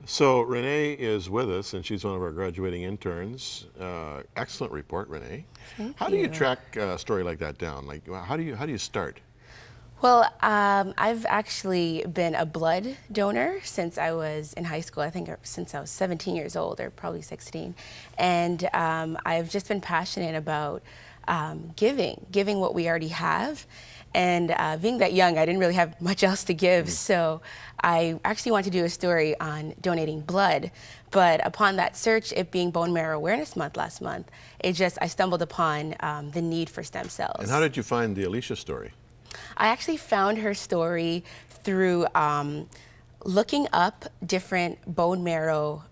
So Renee is with us, and she's one of our graduating interns. Excellent report, Renee. Thank How you. do you track a story like that down? Like, how do you start? Well, I've actually been a blood donor since I was in high school. I think since I was 17 years old, or probably 16. And I've just been passionate about giving what we already have. And being that young, I didn't really have much else to give. So I actually wanted to do a story on donating blood. But upon that search, it being Bone Marrow Awareness Month last month, I stumbled upon the need for stem cells. And how did you find the Alicia story? I actually found her story through looking up different bone marrow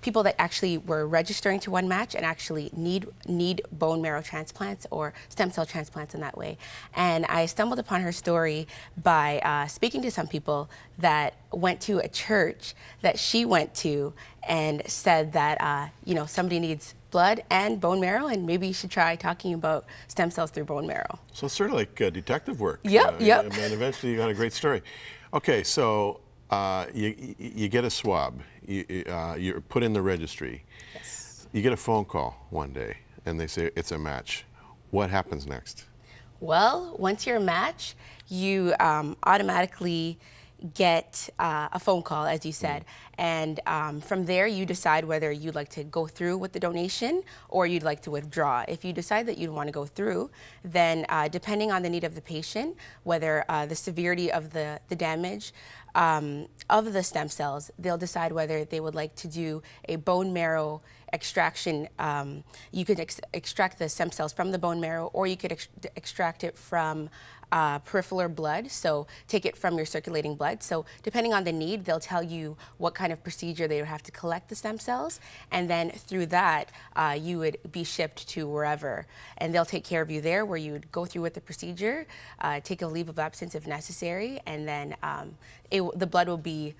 people that actually were registering to One Match and actually need bone marrow transplants or stem cell transplants in that way. And I stumbled upon her story by speaking to some people that went to a church that she went to and said that somebody needs blood and bone marrow, and maybe you should try talking about stem cells through bone marrow. So it's sort of like detective work. Yep. And eventually you got a great story. Okay, so you get a swab. You're put in the registry. Yes. You get a phone call one day, and they say it's a match. What happens next? Well, once you're a match, you automatically get a phone call, as you said, and from there you decide whether you'd like to go through with the donation or you'd like to withdraw. If you decide that you'd want to go through, then depending on the need of the patient, whether the severity of the damage of the stem cells, they'll decide whether they would like to do a bone marrow extraction. You could extract the stem cells from the bone marrow, or you could extract it from peripheral blood, so take it from your circulating blood. So depending on the need, they'll tell you what kind of procedure they would have to collect the stem cells, and then through that you would be shipped to wherever, and they'll take care of you there, where you would go through with the procedure, take a leave of absence if necessary, and then the blood will be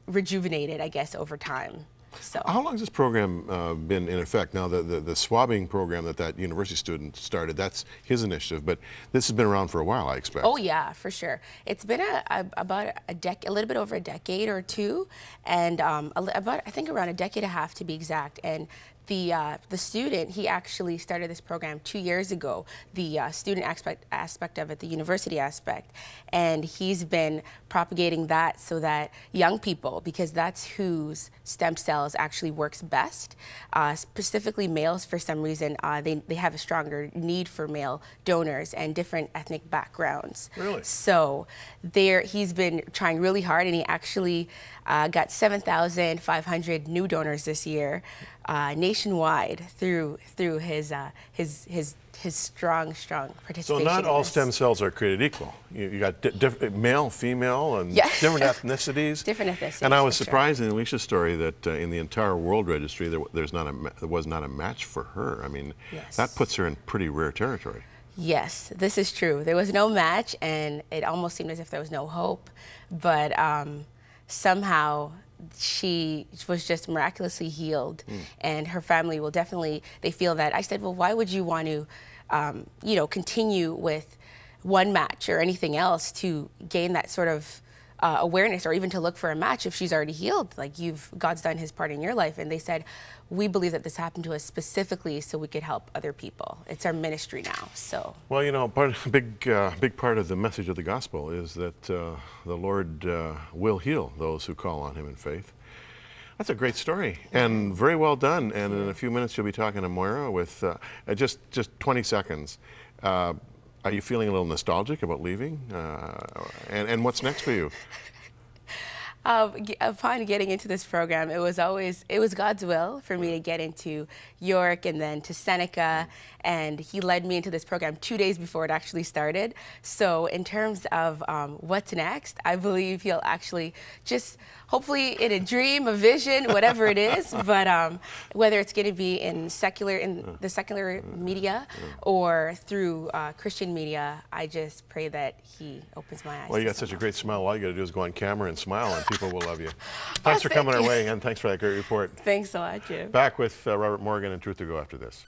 rejuvenated, I guess, over time. So. How long has this program been in effect? Now, the swabbing program that university student started, that's his initiative, but this has been around for a while, I expect. Oh yeah, for sure. It's been about a little bit over a decade or two, and I think around a decade and a half to be exact. And the student, he actually started this program 2 years ago, the student aspect of it, the university aspect, and he's been propagating that so that young people, because that's whose stem cells actually works best, specifically males for some reason, they have a stronger need for male donors and different ethnic backgrounds. Really? So he's been trying really hard, and he actually got 7,500 new donors this year, nationwide through his strong participation. So not all stem cells are created equal. You got male, female, and different ethnicities. Different ethnicities. And I was surprised in Alicia's story that in the entire world registry there was not a match for her. I mean, that puts her in pretty rare territory. Yes, this is true. There was no match, and it almost seemed as if there was no hope. But somehow she was just miraculously healed, and her family will definitely, they feel that. I said, well, why would you want to continue with One Match or anything else to gain that sort of awareness, or even to look for a match if she's already healed? Like, God's done his part in your life. And they said, we believe that this happened to us specifically so we could help other people. It's our ministry now. So. Well, you know, big part of the message of the gospel is that the Lord will heal those who call on him in faith. That's a great story, and very well done. And in a few minutes, you'll be talking to Moira with just 20 seconds. Are you feeling a little nostalgic about leaving? And what's next for you? Upon getting into this program, it was God's will for me to get into York and then to Seneca, and he led me into this program 2 days before it actually started. So in terms of what's next, I believe he'll actually just, hopefully in a dream, a vision, whatever it is, but whether it's going to be in the secular media or through Christian media, I just pray that he opens my eyes. Well, you got such a great smile. All you got to do is go on camera and smile, and people will love you. Thanks for coming our way, and thanks for that great report. Thanks a lot, Jim. Back with Robert Morgan and Truth to Go after this.